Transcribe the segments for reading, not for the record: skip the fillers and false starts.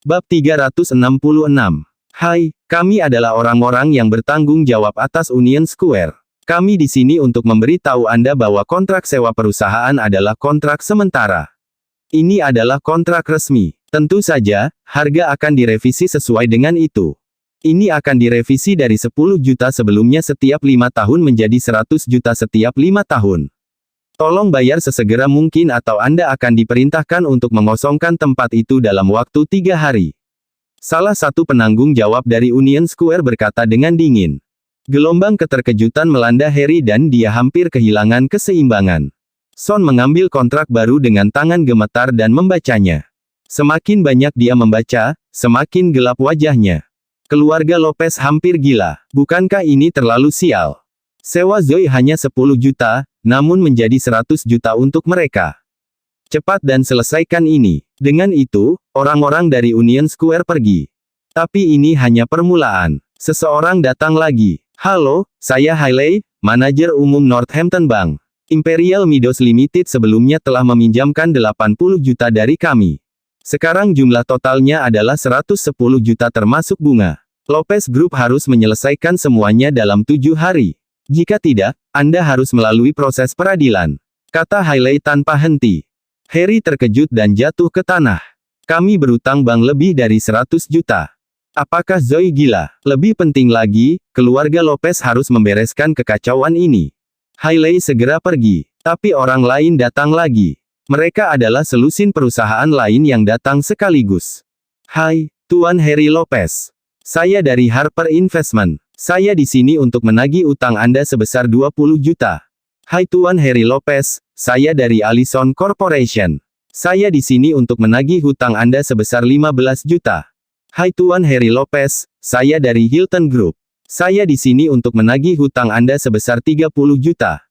Bab 366. Hai, kami adalah orang-orang yang bertanggung jawab atas Union Square. Kami di sini untuk memberi tahu Anda bahwa kontrak sewa perusahaan adalah kontrak sementara. Ini adalah kontrak resmi. Tentu saja, harga akan direvisi sesuai dengan itu. Ini akan direvisi dari 10 juta sebelumnya setiap 5 tahun menjadi 100 juta setiap 5 tahun. Tolong bayar sesegera mungkin atau Anda akan diperintahkan untuk mengosongkan tempat itu dalam waktu 3 hari. Salah satu penanggung jawab dari Union Square berkata dengan dingin. Gelombang keterkejutan melanda Harry dan dia hampir kehilangan keseimbangan. Son mengambil kontrak baru dengan tangan gemetar dan membacanya. Semakin banyak dia membaca, semakin gelap wajahnya. Keluarga Lopez hampir gila. Bukankah ini terlalu sial? Sewa Zoe hanya 10 juta, namun menjadi 100 juta untuk mereka. Cepat dan selesaikan ini. Dengan itu, orang-orang dari Union Square pergi. Tapi ini hanya permulaan. Seseorang datang lagi. Halo, saya Hailey, manajer umum Northampton Bank. Imperial Meadows Limited sebelumnya telah meminjamkan 80 juta dari kami. Sekarang jumlah totalnya adalah 110 juta termasuk bunga. Lopez Group harus menyelesaikan semuanya dalam 7 hari. Jika tidak, Anda harus melalui proses peradilan. Kata Hailey tanpa henti. Harry terkejut dan jatuh ke tanah. Kami berutang bank lebih dari 100 juta. Apakah Zoe gila? Lebih penting lagi, keluarga Lopez harus membereskan kekacauan ini. Hailey segera pergi. Tapi orang lain datang lagi. Mereka adalah selusin perusahaan lain yang datang sekaligus. Hai, Tuan Harry Lopez. Saya dari Harper Investment. Saya di sini untuk menagih utang Anda sebesar 20 juta. Hai Tuan Harry Lopez, saya dari Allison Corporation. Saya di sini untuk menagih hutang Anda sebesar 15 juta. Hai Tuan Harry Lopez, saya dari Hilton Group. Saya di sini untuk menagih hutang Anda sebesar 30 juta.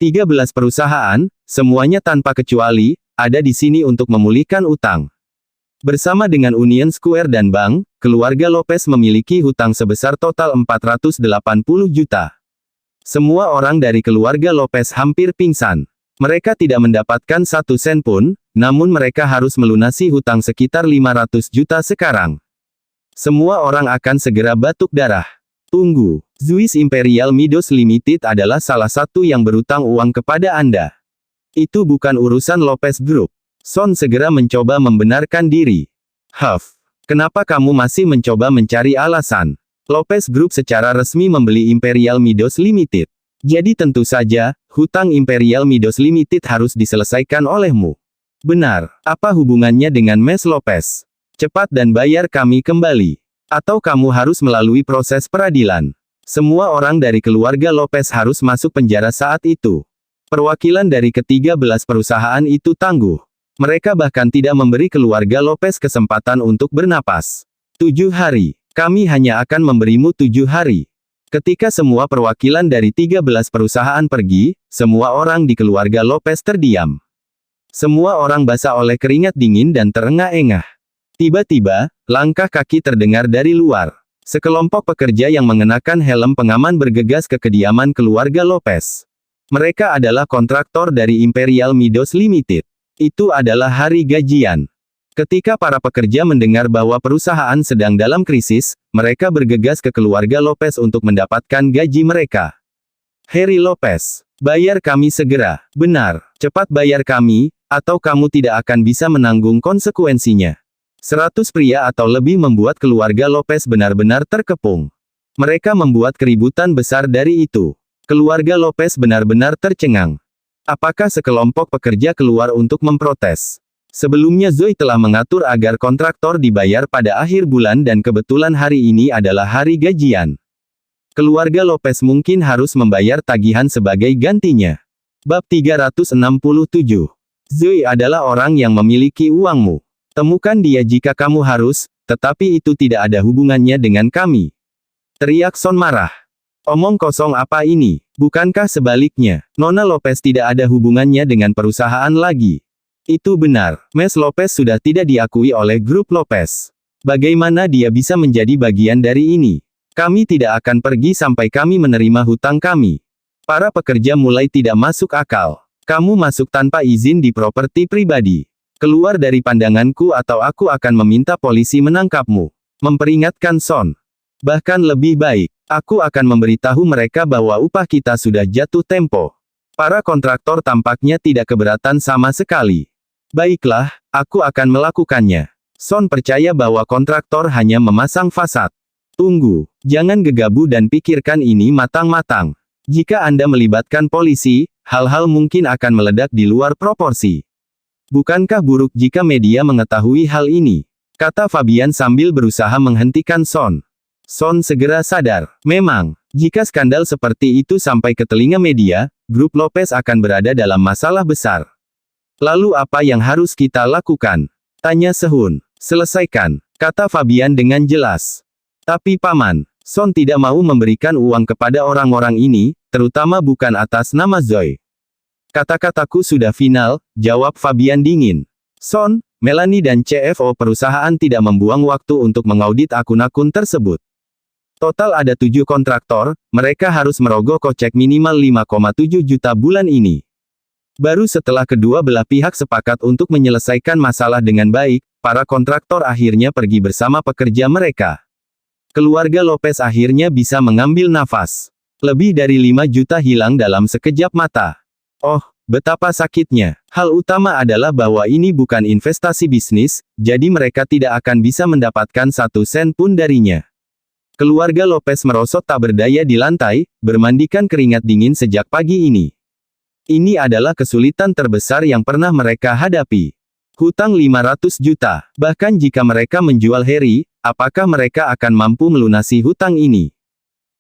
13 perusahaan, semuanya tanpa kecuali, ada di sini untuk memulihkan utang. Bersama dengan Union Square dan bank, keluarga Lopez memiliki hutang sebesar total 480 juta. Semua orang dari keluarga Lopez hampir pingsan. Mereka tidak mendapatkan 1 sen pun, namun mereka harus melunasi hutang sekitar 500 juta sekarang. Semua orang akan segera batuk darah. Tunggu, Swiss Imperial Meadows Limited adalah salah satu yang berutang uang kepada Anda. Itu bukan urusan Lopez Group. Son segera mencoba membenarkan diri. Huff, kenapa kamu masih mencoba mencari alasan? Lopez Group secara resmi membeli Imperial Meadows Limited. Jadi tentu saja, hutang Imperial Meadows Limited harus diselesaikan olehmu. Benar, apa hubungannya dengan Mes Lopez? Cepat dan bayar kami kembali. Atau kamu harus melalui proses peradilan. Semua orang dari keluarga Lopez harus masuk penjara saat itu. Perwakilan dari ke-13 perusahaan itu tangguh. Mereka bahkan tidak memberi keluarga Lopez kesempatan untuk bernapas. 7 hari. Kami hanya akan memberimu 7 hari. Ketika semua perwakilan dari 13 perusahaan pergi, semua orang di keluarga Lopez terdiam. Semua orang basah oleh keringat dingin dan terengah-engah. Tiba-tiba, langkah kaki terdengar dari luar. Sekelompok pekerja yang mengenakan helm pengaman bergegas ke kediaman keluarga Lopez. Mereka adalah kontraktor dari Imperial Meadows Limited. Itu adalah hari gajian. Ketika para pekerja mendengar bahwa perusahaan sedang dalam krisis, mereka bergegas ke keluarga Lopez untuk mendapatkan gaji mereka. Harry Lopez, bayar kami segera. Benar, cepat bayar kami, atau kamu tidak akan bisa menanggung konsekuensinya. 100 pria atau lebih membuat keluarga Lopez benar-benar terkepung. Mereka membuat keributan besar dari itu. Keluarga Lopez benar-benar tercengang. Apakah sekelompok pekerja keluar untuk memprotes? Sebelumnya Zoe telah mengatur agar kontraktor dibayar pada akhir bulan dan kebetulan hari ini adalah hari gajian. Keluarga Lopez mungkin harus membayar tagihan sebagai gantinya. Bab 367. Zoe adalah orang yang memiliki uangmu. Temukan dia jika kamu harus, tetapi itu tidak ada hubungannya dengan kami. Teriak Son marah. Omong kosong apa ini? Bukankah sebaliknya, Nona Lopez tidak ada hubungannya dengan perusahaan lagi? Itu benar, Mes Lopez sudah tidak diakui oleh grup Lopez. Bagaimana dia bisa menjadi bagian dari ini? Kami tidak akan pergi sampai kami menerima hutang kami. Para pekerja mulai tidak masuk akal. Kamu masuk tanpa izin di properti pribadi. Keluar dari pandanganku atau aku akan meminta polisi menangkapmu. Memperingatkan Son. Bahkan lebih baik, aku akan memberitahu mereka bahwa upah kita sudah jatuh tempo. Para kontraktor tampaknya tidak keberatan sama sekali. Baiklah, aku akan melakukannya. Son percaya bahwa kontraktor hanya memasang fasad. Tunggu, jangan gegabah dan pikirkan ini matang-matang. Jika Anda melibatkan polisi, hal-hal mungkin akan meledak di luar proporsi. Bukankah buruk jika media mengetahui hal ini? Kata Fabian sambil berusaha menghentikan Son. Son segera sadar. Memang, jika skandal seperti itu sampai ke telinga media, grup Lopez akan berada dalam masalah besar. Lalu apa yang harus kita lakukan? Tanya Sehun. Selesaikan, kata Fabian dengan jelas. Tapi Paman, Son tidak mau memberikan uang kepada orang-orang ini, terutama bukan atas nama Zoe. Kata-kataku sudah final, jawab Fabian dingin. Son, Melanie dan CFO perusahaan tidak membuang waktu untuk mengaudit akun-akun tersebut. Total ada 7 kontraktor, mereka harus merogoh kocek minimal 5,7 juta bulan ini. Baru setelah kedua belah pihak sepakat untuk menyelesaikan masalah dengan baik, para kontraktor akhirnya pergi bersama pekerja mereka. Keluarga Lopez akhirnya bisa mengambil nafas. Lebih dari 5 juta hilang dalam sekejap mata. Oh, betapa sakitnya. Hal utama adalah bahwa ini bukan investasi bisnis, jadi mereka tidak akan bisa mendapatkan 1 sen pun darinya. Keluarga Lopez merosot tak berdaya di lantai, bermandikan keringat dingin sejak pagi ini. Ini adalah kesulitan terbesar yang pernah mereka hadapi. Hutang 500 juta. Bahkan jika mereka menjual Harry, apakah mereka akan mampu melunasi hutang ini?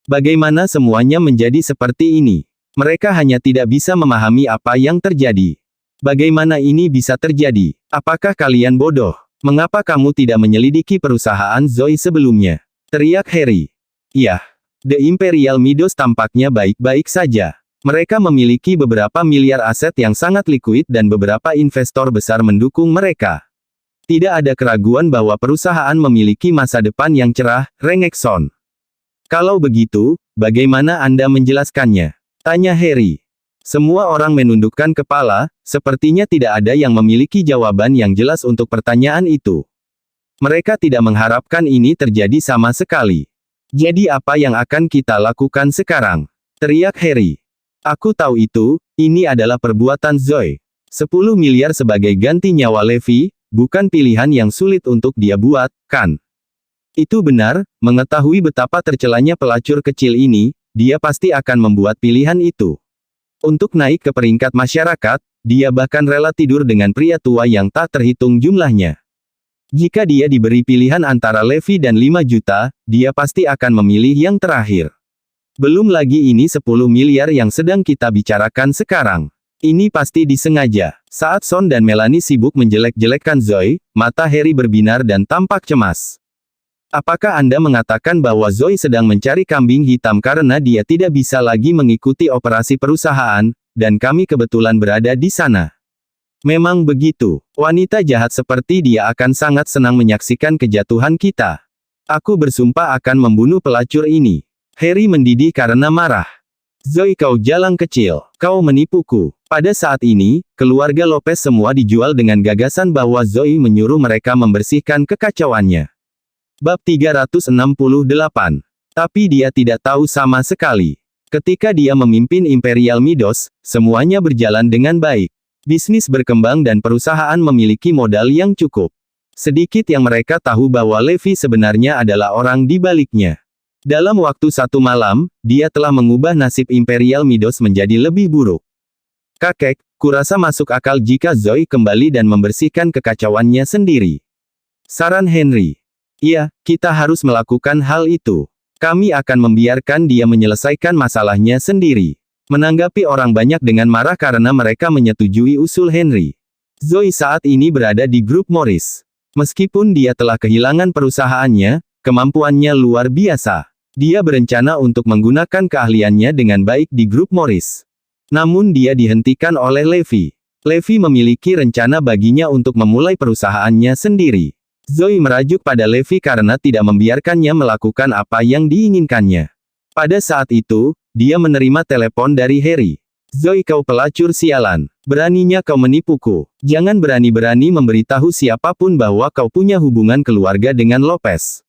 Bagaimana semuanya menjadi seperti ini? Mereka hanya tidak bisa memahami apa yang terjadi. Bagaimana ini bisa terjadi? Apakah kalian bodoh? Mengapa kamu tidak menyelidiki perusahaan Zoe sebelumnya? Teriak Harry. Iya, The Imperial Midos tampaknya baik-baik saja. Mereka memiliki beberapa miliar aset yang sangat likuid dan beberapa investor besar mendukung mereka. Tidak ada keraguan bahwa perusahaan memiliki masa depan yang cerah, rengek Son. Kalau begitu, bagaimana Anda menjelaskannya? Tanya Harry. Semua orang menundukkan kepala, sepertinya tidak ada yang memiliki jawaban yang jelas untuk pertanyaan itu. Mereka tidak mengharapkan ini terjadi sama sekali. Jadi apa yang akan kita lakukan sekarang? Teriak Harry. Aku tahu itu, ini adalah perbuatan Zoe. 10 miliar sebagai ganti nyawa Levi, bukan pilihan yang sulit untuk dia buat, kan? Itu benar, mengetahui betapa tercelanya pelacur kecil ini, dia pasti akan membuat pilihan itu. Untuk naik ke peringkat masyarakat, dia bahkan rela tidur dengan pria tua yang tak terhitung jumlahnya. Jika dia diberi pilihan antara Levi dan 5 juta, dia pasti akan memilih yang terakhir. Belum lagi ini 10 miliar yang sedang kita bicarakan sekarang. Ini pasti disengaja. Saat Son dan Melanie sibuk menjelek-jelekkan Zoe, mata Harry berbinar dan tampak cemas. Apakah Anda mengatakan bahwa Zoe sedang mencari kambing hitam karena dia tidak bisa lagi mengikuti operasi perusahaan, dan kami kebetulan berada di sana? Memang begitu. Wanita jahat seperti dia akan sangat senang menyaksikan kejatuhan kita. Aku bersumpah akan membunuh pelacur ini. Harry mendidih karena marah. Zoe, kau jalang kecil, kau menipuku. Pada saat ini, keluarga Lopez semua dijual dengan gagasan bahwa Zoe menyuruh mereka membersihkan kekacauannya. Bab 368. Tapi dia tidak tahu sama sekali. Ketika dia memimpin Imperial Midos, semuanya berjalan dengan baik. Bisnis berkembang dan perusahaan memiliki modal yang cukup. Sedikit yang mereka tahu bahwa Levi sebenarnya adalah orang di baliknya. Dalam waktu 1 malam, dia telah mengubah nasib Imperial Midos menjadi lebih buruk. Kakek, kurasa masuk akal jika Zoe kembali dan membersihkan kekacauannya sendiri. Saran Henry. Iya, kita harus melakukan hal itu. Kami akan membiarkan dia menyelesaikan masalahnya sendiri. Menanggapi orang banyak dengan marah karena mereka menyetujui usul Henry. Zoe saat ini berada di grup Morris. Meskipun dia telah kehilangan perusahaannya, kemampuannya luar biasa. Dia berencana untuk menggunakan keahliannya dengan baik di grup Morris. Namun dia dihentikan oleh Levi. Levi memiliki rencana baginya untuk memulai perusahaannya sendiri. Zoe merajuk pada Levi karena tidak membiarkannya melakukan apa yang diinginkannya. Pada saat itu, dia menerima telepon dari Harry. Zoe, kau pelacur sialan. Beraninya kau menipuku. Jangan berani-berani memberitahu siapapun bahwa kau punya hubungan keluarga dengan Lopez.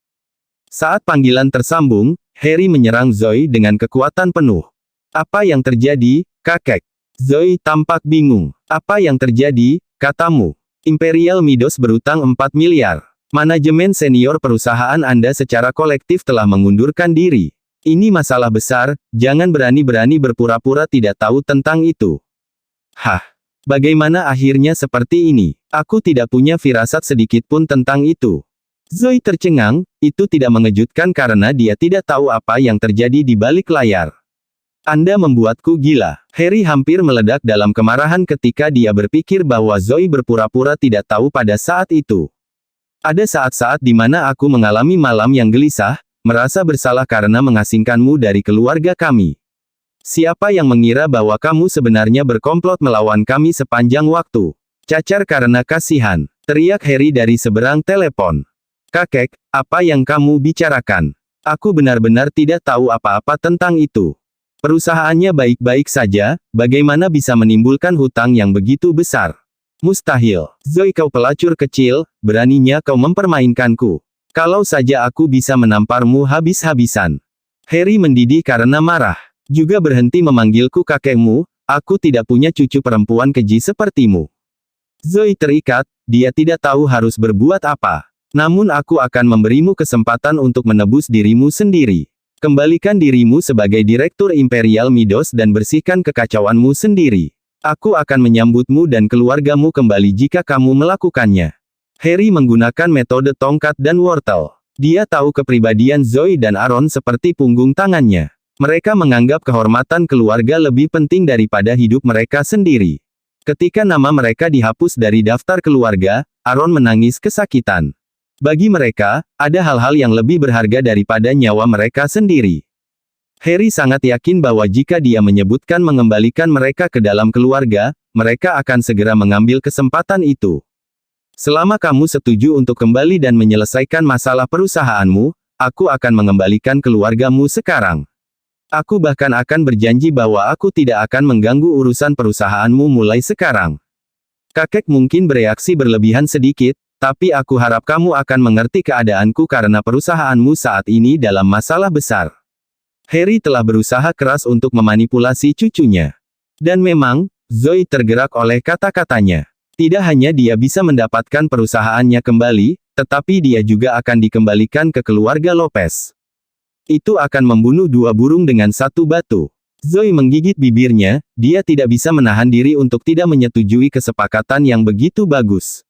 Saat panggilan tersambung, Harry menyerang Zoe dengan kekuatan penuh. Apa yang terjadi, kakek? Zoe tampak bingung. Apa yang terjadi, katamu? Imperial Midos berutang 4 miliar. Manajemen senior perusahaan Anda secara kolektif telah mengundurkan diri. Ini masalah besar, jangan berani-berani berpura-pura tidak tahu tentang itu. Hah? Bagaimana akhirnya seperti ini? Aku tidak punya firasat sedikit pun tentang itu. Zoe tercengang, itu tidak mengejutkan karena dia tidak tahu apa yang terjadi di balik layar. Anda membuatku gila. Harry hampir meledak dalam kemarahan ketika dia berpikir bahwa Zoe berpura-pura tidak tahu pada saat itu. Ada saat-saat di mana aku mengalami malam yang gelisah, merasa bersalah karena mengasingkanmu dari keluarga kami. Siapa yang mengira bahwa kamu sebenarnya berkomplot melawan kami sepanjang waktu? Cacar karena kasihan, teriak Harry dari seberang telepon. Kakek, apa yang kamu bicarakan? Aku benar-benar tidak tahu apa-apa tentang itu. Perusahaannya baik-baik saja, bagaimana bisa menimbulkan hutang yang begitu besar? Mustahil. Zoe, kau pelacur kecil, beraninya kau mempermainkanku. Kalau saja aku bisa menamparmu habis-habisan. Harry mendidih karena marah. Juga berhenti memanggilku kakekmu, aku tidak punya cucu perempuan keji sepertimu. Zoe terikat, dia tidak tahu harus berbuat apa. Namun aku akan memberimu kesempatan untuk menebus dirimu sendiri. Kembalikan dirimu sebagai direktur Imperial Midos dan bersihkan kekacauanmu sendiri. Aku akan menyambutmu dan keluargamu kembali jika kamu melakukannya. Harry menggunakan metode tongkat dan wortel. Dia tahu kepribadian Zoe dan Aaron seperti punggung tangannya. Mereka menganggap kehormatan keluarga lebih penting daripada hidup mereka sendiri. Ketika nama mereka dihapus dari daftar keluarga, Aaron menangis kesakitan. Bagi mereka, ada hal-hal yang lebih berharga daripada nyawa mereka sendiri. Harry sangat yakin bahwa jika dia menyebutkan mengembalikan mereka ke dalam keluarga, mereka akan segera mengambil kesempatan itu. Selama kamu setuju untuk kembali dan menyelesaikan masalah perusahaanmu, aku akan mengembalikan keluargamu sekarang. Aku bahkan akan berjanji bahwa aku tidak akan mengganggu urusan perusahaanmu mulai sekarang. Kakek mungkin bereaksi berlebihan sedikit, tapi aku harap kamu akan mengerti keadaanku karena perusahaanmu saat ini dalam masalah besar. Harry telah berusaha keras untuk memanipulasi cucunya. Dan memang, Zoe tergerak oleh kata-katanya. Tidak hanya dia bisa mendapatkan perusahaannya kembali, tetapi dia juga akan dikembalikan ke keluarga Lopez. Itu akan membunuh dua burung dengan satu batu. Zoe menggigit bibirnya, dia tidak bisa menahan diri untuk tidak menyetujui kesepakatan yang begitu bagus.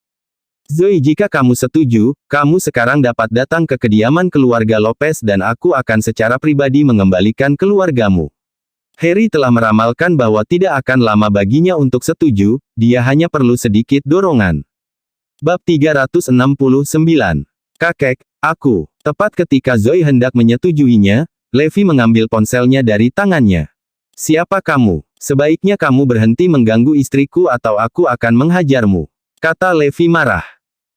Zoe, jika kamu setuju, kamu sekarang dapat datang ke kediaman keluarga Lopez dan aku akan secara pribadi mengembalikan keluargamu. Harry telah meramalkan bahwa tidak akan lama baginya untuk setuju, dia hanya perlu sedikit dorongan. Bab 369. Kakek, aku. Tepat ketika Zoe hendak menyetujuinya, Levi mengambil ponselnya dari tangannya. Siapa kamu? Sebaiknya kamu berhenti mengganggu istriku atau aku akan menghajarmu. Kata Levi marah.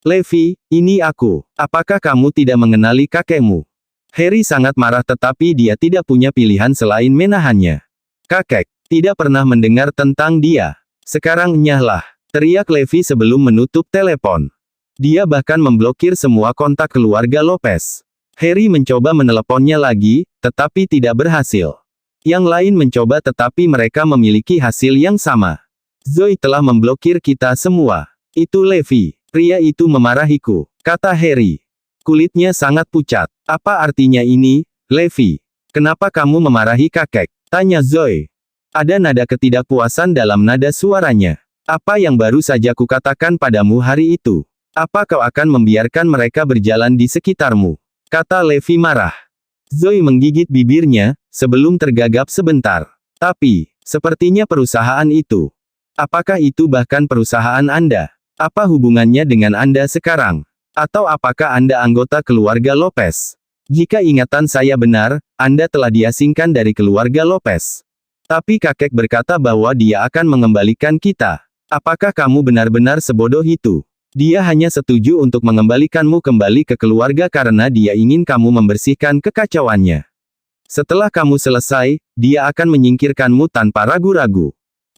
Levi, ini aku. Apakah kamu tidak mengenali kakekmu? Harry sangat marah tetapi dia tidak punya pilihan selain menahannya. Kakek, tidak pernah mendengar tentang dia. Sekarang nyahlah. Teriak Levi sebelum menutup telepon. Dia bahkan memblokir semua kontak keluarga Lopez. Harry mencoba meneleponnya lagi, tetapi tidak berhasil. Yang lain mencoba tetapi mereka memiliki hasil yang sama. Zoe telah memblokir kita semua. Itu Levi. Pria itu memarahiku, kata Harry. Kulitnya sangat pucat. Apa artinya ini, Levi? Kenapa kamu memarahi kakek? Tanya Zoe. Ada nada ketidakpuasan dalam nada suaranya. Apa yang baru saja kukatakan padamu hari itu? Apa kau akan membiarkan mereka berjalan di sekitarmu? Kata Levi marah. Zoe menggigit bibirnya, sebelum tergagap sebentar. Tapi, sepertinya perusahaan itu. Apakah itu bahkan perusahaan Anda? Apa hubungannya dengan Anda sekarang? Atau apakah Anda anggota keluarga Lopez? Jika ingatan saya benar, Anda telah diasingkan dari keluarga Lopez. Tapi kakek berkata bahwa dia akan mengembalikan kita. Apakah kamu benar-benar sebodoh itu? Dia hanya setuju untuk mengembalikanmu kembali ke keluarga karena dia ingin kamu membersihkan kekacauannya. Setelah kamu selesai, dia akan menyingkirkanmu tanpa ragu-ragu.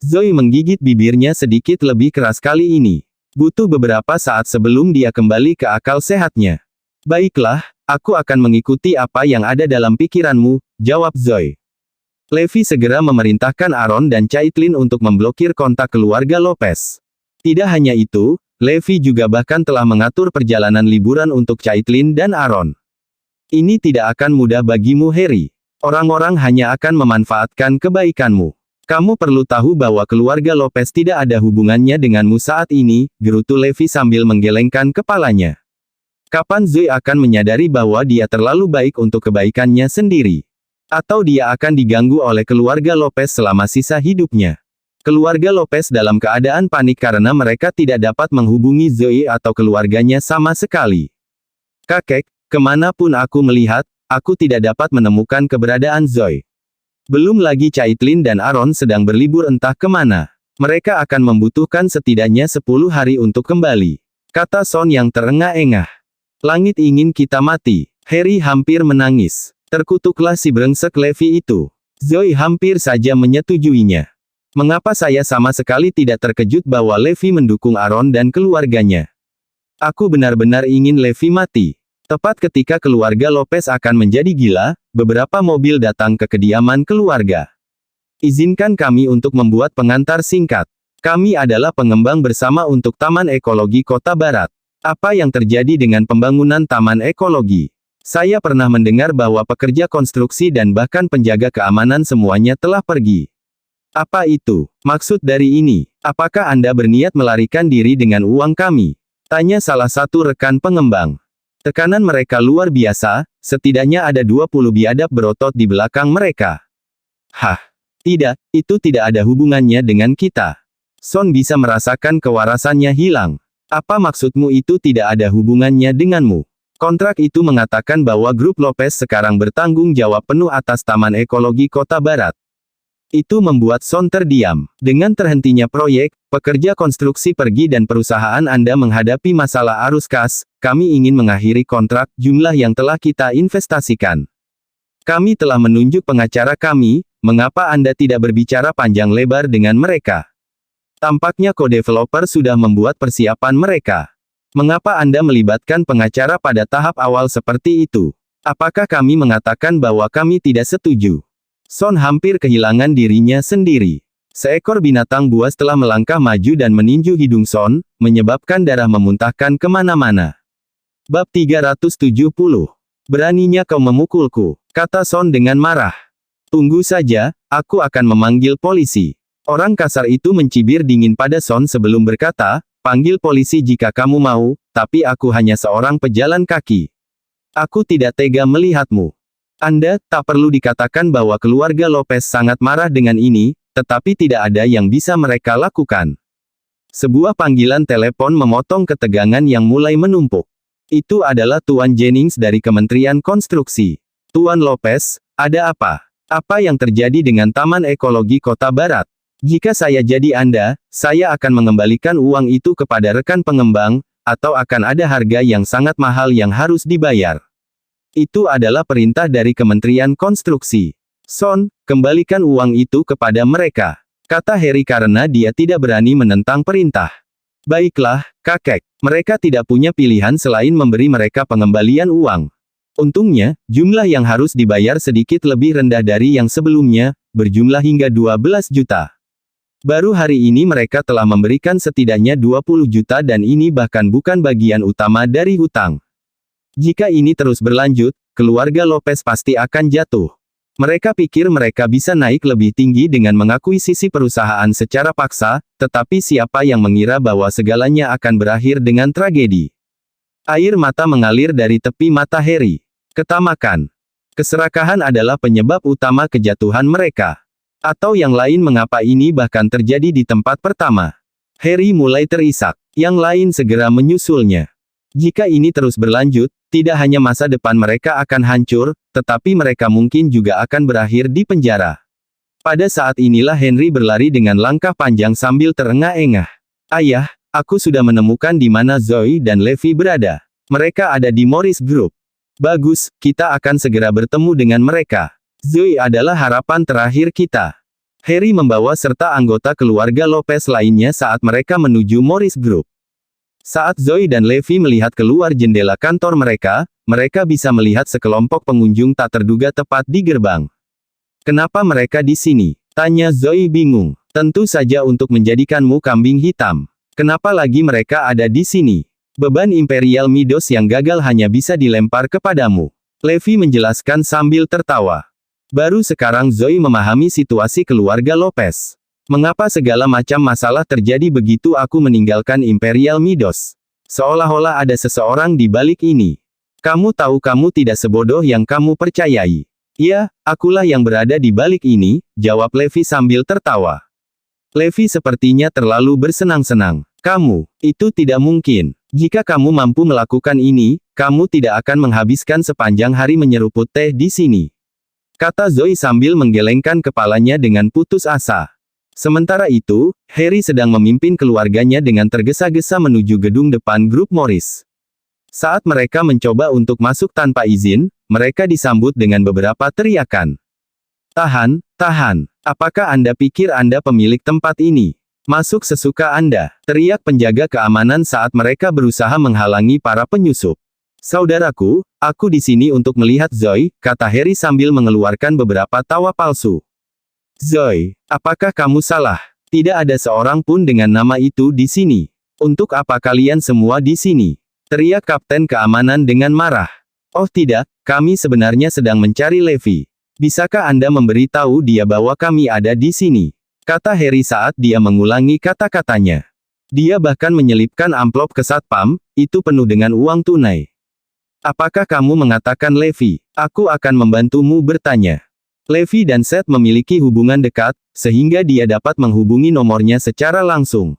Zoe menggigit bibirnya sedikit lebih keras kali ini. Butuh beberapa saat sebelum dia kembali ke akal sehatnya. Baiklah, aku akan mengikuti apa yang ada dalam pikiranmu, jawab Zoe. Levi segera memerintahkan Aaron dan Caitlin untuk memblokir kontak keluarga Lopez. Tidak hanya itu, Levi juga bahkan telah mengatur perjalanan liburan untuk Caitlin dan Aaron. Ini tidak akan mudah bagimu, Harry. Orang-orang hanya akan memanfaatkan kebaikanmu. Kamu perlu tahu bahwa keluarga Lopez tidak ada hubungannya denganmu saat ini, gerutu Levi sambil menggelengkan kepalanya. Kapan Zoe akan menyadari bahwa dia terlalu baik untuk kebaikannya sendiri? Atau dia akan diganggu oleh keluarga Lopez selama sisa hidupnya? Keluarga Lopez dalam keadaan panik karena mereka tidak dapat menghubungi Zoe atau keluarganya sama sekali. Kakek, kemanapun aku melihat, aku tidak dapat menemukan keberadaan Zoe. Belum lagi Caitlin dan Aaron sedang berlibur entah kemana. Mereka akan membutuhkan setidaknya 10 hari untuk kembali. Kata Son yang terengah-engah. Langit ingin kita mati. Harry hampir menangis. Terkutuklah si brengsek Levi itu. Zoe hampir saja menyetujuinya. Mengapa saya sama sekali tidak terkejut bahwa Levi mendukung Aaron dan keluarganya? Aku benar-benar ingin Levi mati. Tepat ketika keluarga Lopez akan menjadi gila, beberapa mobil datang ke kediaman keluarga. Izinkan kami untuk membuat pengantar singkat. Kami adalah pengembang bersama untuk Taman Ekologi Kota Barat. Apa yang terjadi dengan pembangunan taman ekologi? Saya pernah mendengar bahwa pekerja konstruksi dan bahkan penjaga keamanan semuanya telah pergi. Apa itu maksud dari ini? Apakah Anda berniat melarikan diri dengan uang kami? Tanya salah satu rekan pengembang. Tekanan mereka luar biasa, setidaknya ada 20 biadab berotot di belakang mereka. Hah? Tidak, itu tidak ada hubungannya dengan kita. Son bisa merasakan kewarasannya hilang. Apa maksudmu itu tidak ada hubungannya denganmu? Kontrak itu mengatakan bahwa grup Lopez sekarang bertanggung jawab penuh atas Taman Ekologi Kota Barat. Itu membuat Son terdiam. Dengan terhentinya proyek, pekerja konstruksi pergi dan perusahaan Anda menghadapi masalah arus kas, kami ingin mengakhiri kontrak jumlah yang telah kita investasikan. Kami telah menunjuk pengacara kami, mengapa Anda tidak berbicara panjang lebar dengan mereka? Tampaknya co-developer sudah membuat persiapan mereka. Mengapa Anda melibatkan pengacara pada tahap awal seperti itu? Apakah kami mengatakan bahwa kami tidak setuju? Son hampir kehilangan dirinya sendiri. Seekor binatang buas telah melangkah maju dan meninju hidung Son, menyebabkan darah memuntahkan kemana-mana. Bab 370. Beraninya kau memukulku, kata Son dengan marah. Tunggu saja, aku akan memanggil polisi. Orang kasar itu mencibir dingin pada Son sebelum berkata, panggil polisi jika kamu mau, tapi aku hanya seorang pejalan kaki. Aku tidak tega melihatmu. Anda, tak perlu dikatakan bahwa keluarga Lopez sangat marah dengan ini, tetapi tidak ada yang bisa mereka lakukan. Sebuah panggilan telepon memotong ketegangan yang mulai menumpuk. Itu adalah Tuan Jennings dari Kementerian Konstruksi. Tuan Lopez, ada apa? Apa yang terjadi dengan Taman Ekologi Kota Barat? Jika saya jadi Anda, saya akan mengembalikan uang itu kepada rekan pengembang, atau akan ada harga yang sangat mahal yang harus dibayar. Itu adalah perintah dari Kementerian Konstruksi. Son, kembalikan uang itu kepada mereka, kata Harry karena dia tidak berani menentang perintah. Baiklah, kakek, mereka tidak punya pilihan selain memberi mereka pengembalian uang. Untungnya, jumlah yang harus dibayar sedikit lebih rendah dari yang sebelumnya, berjumlah hingga 12 juta. Baru hari ini mereka telah memberikan setidaknya 20 juta dan ini bahkan bukan bagian utama dari hutang. Jika ini terus berlanjut, keluarga Lopez pasti akan jatuh. Mereka pikir mereka bisa naik lebih tinggi dengan mengakuisisi perusahaan secara paksa, tetapi siapa yang mengira bahwa segalanya akan berakhir dengan tragedi. Air mata mengalir dari tepi mata Harry. Ketamakan. Keserakahan adalah penyebab utama kejatuhan mereka. Atau yang lain mengapa ini bahkan terjadi di tempat pertama. Harry mulai terisak. Yang lain segera menyusulnya. Jika ini terus berlanjut, tidak hanya masa depan mereka akan hancur, tetapi mereka mungkin juga akan berakhir di penjara. Pada saat inilah Henry berlari dengan langkah panjang sambil terengah-engah. Ayah, aku sudah menemukan di mana Zoe dan Levi berada. Mereka ada di Morris Group. Bagus, kita akan segera bertemu dengan mereka. Zoe adalah harapan terakhir kita. Harry membawa serta anggota keluarga Lopez lainnya saat mereka menuju Morris Group. Saat Zoe dan Levi melihat keluar jendela kantor mereka bisa melihat sekelompok pengunjung tak terduga tepat di gerbang. "Kenapa mereka di sini?" tanya Zoe bingung. "Tentu saja untuk menjadikanmu kambing hitam. Kenapa lagi mereka ada di sini? Beban Imperial Midos yang gagal hanya bisa dilempar kepadamu." Levi menjelaskan sambil tertawa. Baru sekarang Zoe memahami situasi keluarga Lopez. "Mengapa segala macam masalah terjadi begitu aku meninggalkan Imperial Midos? Seolah-olah ada seseorang di balik ini. Kamu tahu kamu tidak sebodoh yang kamu percayai." "Ya, akulah yang berada di balik ini," jawab Levi sambil tertawa. Levi sepertinya terlalu bersenang-senang. "Kamu, itu tidak mungkin. Jika kamu mampu melakukan ini, kamu tidak akan menghabiskan sepanjang hari menyeruput teh di sini," kata Zoe sambil menggelengkan kepalanya dengan putus asa. Sementara itu, Harry sedang memimpin keluarganya dengan tergesa-gesa menuju gedung depan grup Morris. Saat mereka mencoba untuk masuk tanpa izin, mereka disambut dengan beberapa teriakan. "Tahan, tahan. Apakah Anda pikir Anda pemilik tempat ini? Masuk sesuka Anda," teriak penjaga keamanan saat mereka berusaha menghalangi para penyusup. "Saudaraku, aku di sini untuk melihat Zoe," kata Harry sambil mengeluarkan beberapa tawa palsu. "Zoe, apakah kamu salah? Tidak ada seorang pun dengan nama itu di sini. Untuk apa kalian semua di sini?" teriak Kapten Keamanan dengan marah. "Oh tidak, kami sebenarnya sedang mencari Levi. Bisakah Anda memberitahu dia bahwa kami ada di sini?" kata Harry saat dia mengulangi kata-katanya. Dia bahkan menyelipkan amplop ke satpam, itu penuh dengan uang tunai. "Apakah kamu mengatakan Levi? Aku akan membantumu bertanya." Levi dan Seth memiliki hubungan dekat, sehingga dia dapat menghubungi nomornya secara langsung.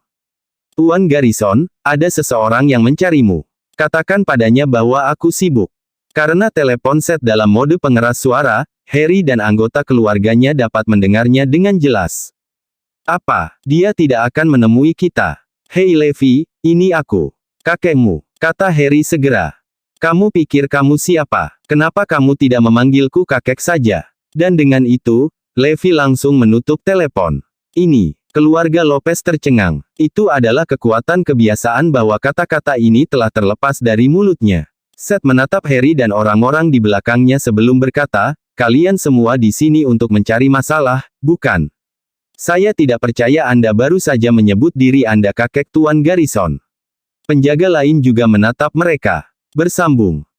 "Tuan Garrison, ada seseorang yang mencarimu. Katakan padanya bahwa aku sibuk." Karena telepon Seth dalam mode pengeras suara, Harry dan anggota keluarganya dapat mendengarnya dengan jelas. "Apa? Dia tidak akan menemui kita." "Hei Levi, ini aku. Kakekmu," kata Harry segera. "Kamu pikir kamu siapa? Kenapa kamu tidak memanggilku kakek saja?" Dan dengan itu, Levi langsung menutup telepon. Ini, keluarga Lopez tercengang. Itu adalah kekuatan kebiasaan bahwa kata-kata ini telah terlepas dari mulutnya. Seth menatap Harry dan orang-orang di belakangnya sebelum berkata, "Kalian semua di sini untuk mencari masalah, bukan? Saya tidak percaya Anda baru saja menyebut diri Anda kakek Tuan Garrison." Penjaga lain juga menatap mereka. Bersambung.